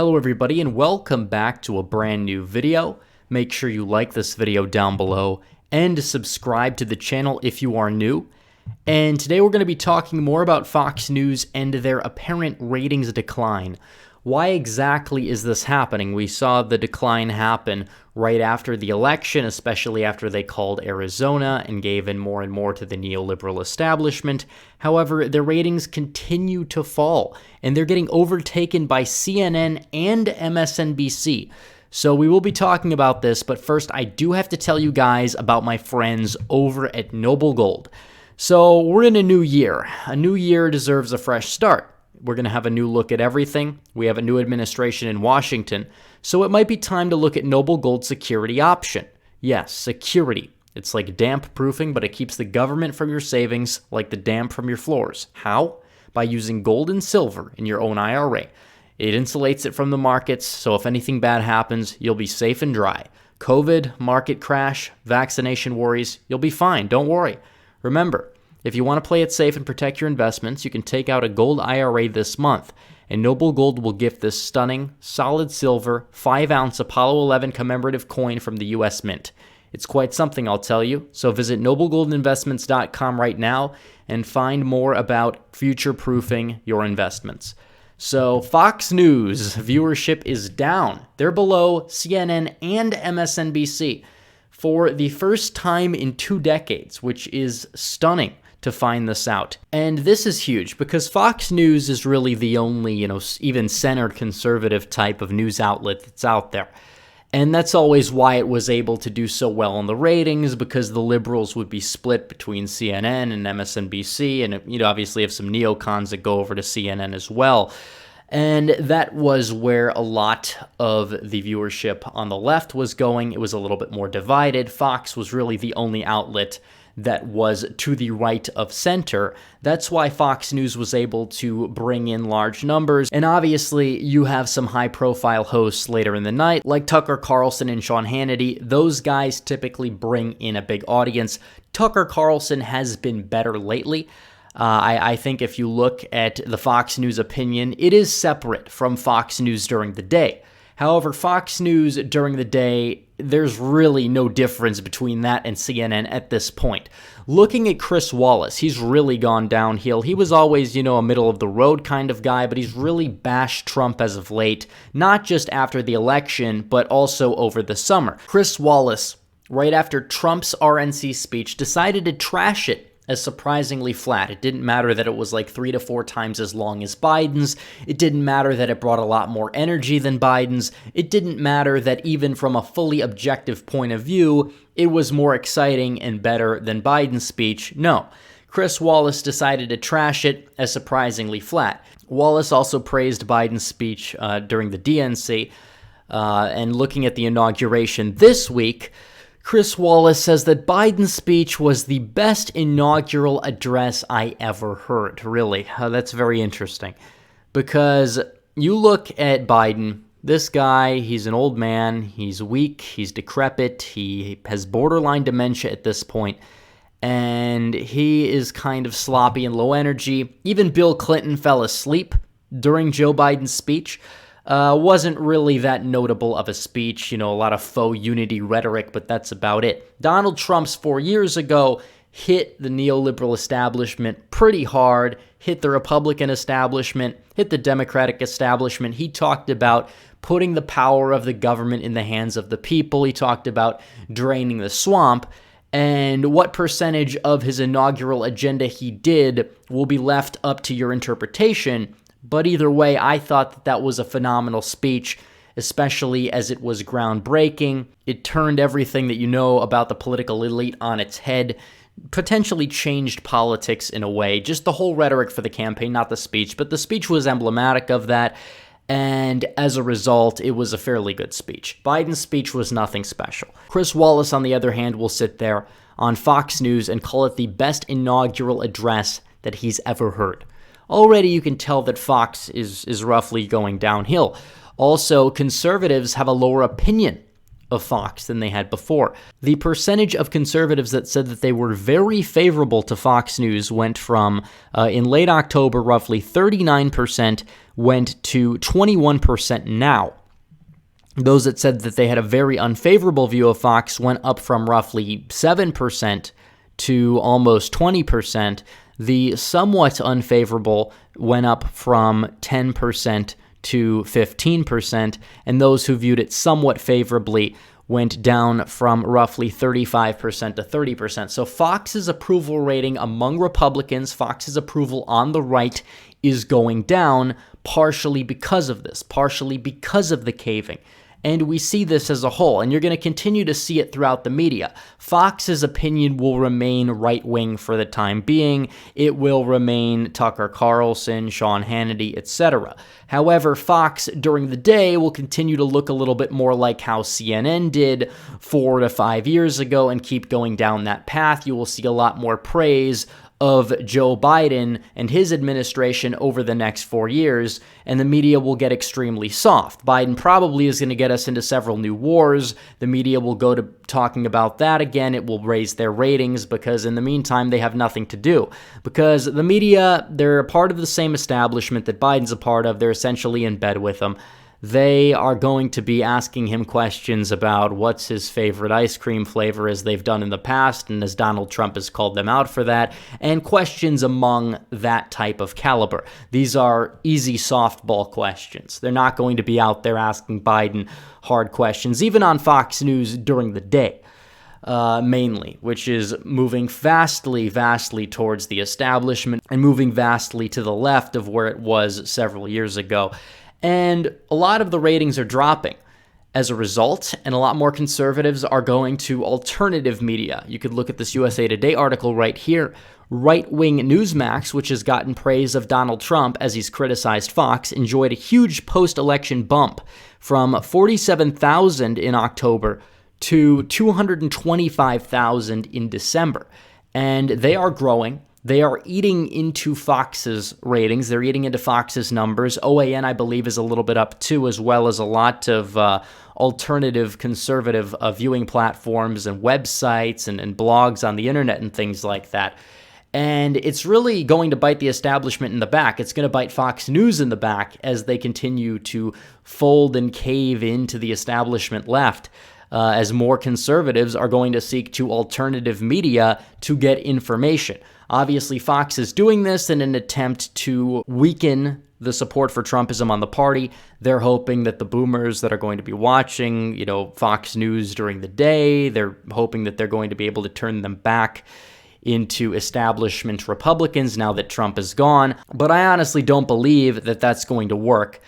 Hello everybody and welcome back to a brand new video. Make sure you like this video down below and subscribe to the channel if you are new. And today we're going to be talking more about Fox News and their apparent ratings decline. Why exactly is this happening? We saw the decline happen right after the election, especially after they called Arizona and gave in more and more to the neoliberal establishment. However, their ratings continue to fall, and they're getting overtaken by CNN and MSNBC. So we will be talking about this, but first I do have to tell you guys about my friends over at Noble Gold. So we're in a new year. A new year deserves a fresh start. We're going to have a new look at everything. We have a new administration in Washington, so it might be time to look at Noble Gold's security option. Yes, security. It's like damp proofing, but it keeps the government from your savings like the damp from your floors. How? By using gold and silver in your own IRA. It insulates it from the markets, so if anything bad happens, you'll be safe and dry. COVID, market crash, vaccination worries, you'll be fine, don't worry. Remember, if you want to play it safe and protect your investments, you can take out a gold IRA this month, and Noble Gold will gift this stunning, solid silver, 5-ounce Apollo 11 commemorative coin from the U.S. Mint. It's quite something, I'll tell you, so visit noblegoldinvestments.com right now and find more about future-proofing your investments. So, Fox News viewership is down. They're below CNN and MSNBC for the first time in 2 decades, which is stunning to find this out. And this is huge because Fox News is really the only, even center conservative type of news outlet that's out there. And that's always why it was able to do so well in the ratings, because the liberals would be split between CNN and MSNBC, and obviously have some neocons that go over to CNN as well. And that was where a lot of the viewership on the left was going. It was a little bit more divided. Fox was really the only outlet that was to the right of center. That's why Fox News was able to bring in large numbers. And obviously, you have some high-profile hosts later in the night, like Tucker Carlson and Sean Hannity. Those guys typically bring in a big audience. Tucker Carlson has been better lately. I think if you look at the Fox News opinion, it is separate from Fox News during the day. However, Fox News during the day, there's really no difference between that and CNN at this point. Looking at Chris Wallace, he's really gone downhill. He was always, a middle-of-the-road kind of guy, but he's really bashed Trump as of late, not just after the election, but also over the summer. Chris Wallace, right after Trump's RNC speech, decided to trash it as surprisingly flat. It didn't matter that it was like 3 to 4 times as long as Biden's. It didn't matter that it brought a lot more energy than Biden's. It didn't matter that even from a fully objective point of view, it was more exciting and better than Biden's speech. No. Chris Wallace decided to trash it as surprisingly flat. Wallace also praised Biden's speech during the DNC, and looking at the inauguration this week, Chris Wallace says that Biden's speech was the best inaugural address I ever heard. Really, that's very interesting. Because you look at Biden, this guy, he's an old man, he's weak, he's decrepit, he has borderline dementia at this point, and he is kind of sloppy and low energy. Even Bill Clinton fell asleep during Joe Biden's speech. Wasn't really that notable of a speech, a lot of faux unity rhetoric, but that's about it. Donald Trump's 4 years ago hit the neoliberal establishment pretty hard, hit the Republican establishment, hit the Democratic establishment. He talked about putting the power of the government in the hands of the people. He talked about draining the swamp. And what percentage of his inaugural agenda he did will be left up to your interpretation. But either way, I thought that was a phenomenal speech, especially as it was groundbreaking. It turned everything that you know about the political elite on its head, potentially changed politics in a way. Just the whole rhetoric for the campaign, not the speech, but the speech was emblematic of that. And as a result, it was a fairly good speech. Biden's speech was nothing special. Chris Wallace, on the other hand, will sit there on Fox News and call it the best inaugural address that he's ever heard. Already you can tell that Fox is roughly going downhill. Also, conservatives have a lower opinion of Fox than they had before. The percentage of conservatives that said that they were very favorable to Fox News went from, in late October, roughly 39% went to 21% now. Those that said that they had a very unfavorable view of Fox went up from roughly 7% to almost 20%. The somewhat unfavorable went up from 10% to 15%, and those who viewed it somewhat favorably went down from roughly 35% to 30%. So Fox's approval rating among Republicans, Fox's approval on the right, is going down, partially because of this, partially because of the caving. And we see this as a whole, and you're going to continue to see it throughout the media. Fox's opinion will remain right-wing for the time being. It will remain Tucker Carlson, Sean Hannity, etc. However, Fox during the day will continue to look a little bit more like how CNN did 4 to 5 years ago and keep going down that path. You will see a lot more praise of Joe Biden and his administration over the next 4 years, and the media will get extremely soft. Biden probably is going to get us into several new wars. The media will go to talking about that again. It will raise their ratings because in the meantime, they have nothing to do. Because the media, they're a part of the same establishment that Biden's a part of. They're essentially in bed with him. They are going to be asking him questions about what's his favorite ice cream flavor, as they've done in the past, and as Donald Trump has called them out for that, and questions among that type of caliber. These are easy softball questions. They're not going to be out there asking Biden hard questions, even on Fox News during the day. Mainly, which is moving vastly towards the establishment and moving vastly to the left of where it was several years ago. And a lot of the ratings are dropping as a result, and a lot more conservatives are going to alternative media. You could look at this USA Today article right here. Right-wing Newsmax, which has gotten praise of Donald Trump as he's criticized Fox, enjoyed a huge post-election bump from 47,000 in October to 225,000 in December. And they are growing. They are eating into Fox's ratings. They're eating into Fox's numbers. OAN, I believe, is a little bit up too, as well as a lot of alternative conservative viewing platforms and websites and blogs on the internet and things like that. And it's really going to bite the establishment in the back. It's going to bite Fox News in the back as they continue to fold and cave into the establishment left. As more conservatives are going to seek to alternative media to get information. Obviously, Fox is doing this in an attempt to weaken the support for Trumpism on the party. They're hoping that the boomers that are going to be watching, Fox News during the day, they're hoping that they're going to be able to turn them back into establishment Republicans now that Trump is gone. But I honestly don't believe that that's going to work.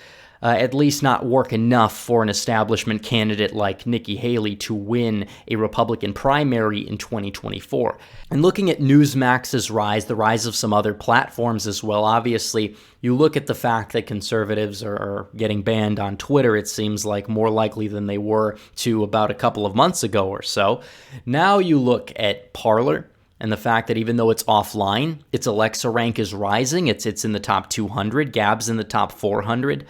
At least not work enough for an establishment candidate like Nikki Haley to win a Republican primary in 2024. And looking at Newsmax's rise, the rise of some other platforms as well, obviously, you look at the fact that conservatives are getting banned on Twitter, it seems like more likely than they were to about a couple of months ago or so. Now you look at Parler, and the fact that even though it's offline, its Alexa rank is rising. It's in the top 200. Gab's in the top 400.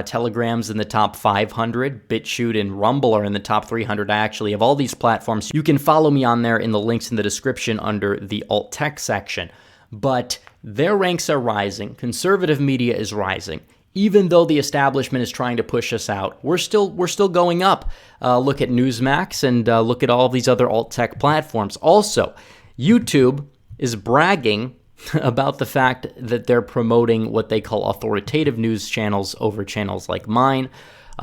Telegram's in the top 500. BitChute and Rumble are in the top 300. I actually have all these platforms. You can follow me on there in the links in the description under the alt tech section. But their ranks are rising. Conservative media is rising. Even though the establishment is trying to push us out, we're still going up. Look at Newsmax and look at all of these other alt tech platforms. Also, YouTube is bragging about the fact that they're promoting what they call authoritative news channels over channels like mine.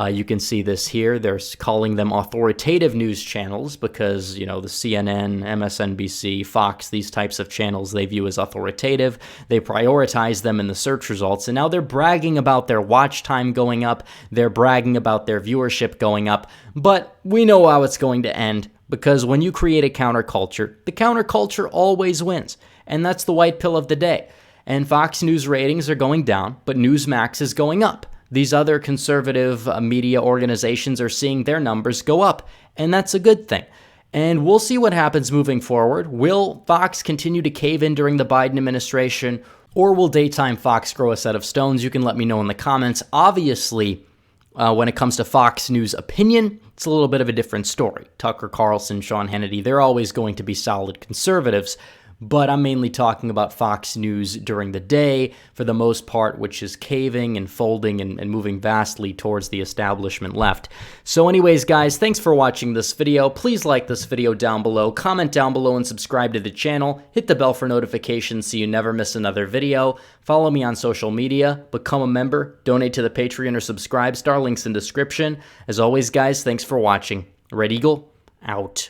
You can see this here. They're calling them authoritative news channels because, the CNN, MSNBC, Fox, these types of channels they view as authoritative. They prioritize them in the search results, and now they're bragging about their watch time going up. They're bragging about their viewership going up, but we know how it's going to end. Because when you create a counterculture, the counterculture always wins. And that's the white pill of the day. And Fox News ratings are going down, but Newsmax is going up. These other conservative media organizations are seeing their numbers go up. And that's a good thing. And we'll see what happens moving forward. Will Fox continue to cave in during the Biden administration? Or will daytime Fox grow a set of stones? You can let me know in the comments. Obviously, when it comes to Fox News opinion, it's a little bit of a different story. Tucker Carlson, Sean Hannity, they're always going to be solid conservatives, but I'm mainly talking about Fox News during the day for the most part, which is caving and folding and moving vastly towards the establishment left. So anyways, guys, thanks for watching this video. Please like this video down below, comment down below, and subscribe to the channel. Hit the bell for notifications so you never miss another video. Follow me on social media, become a member, donate to the Patreon or Subscribe Star, links in description. As always, guys, thanks for watching. Red Eagle, out.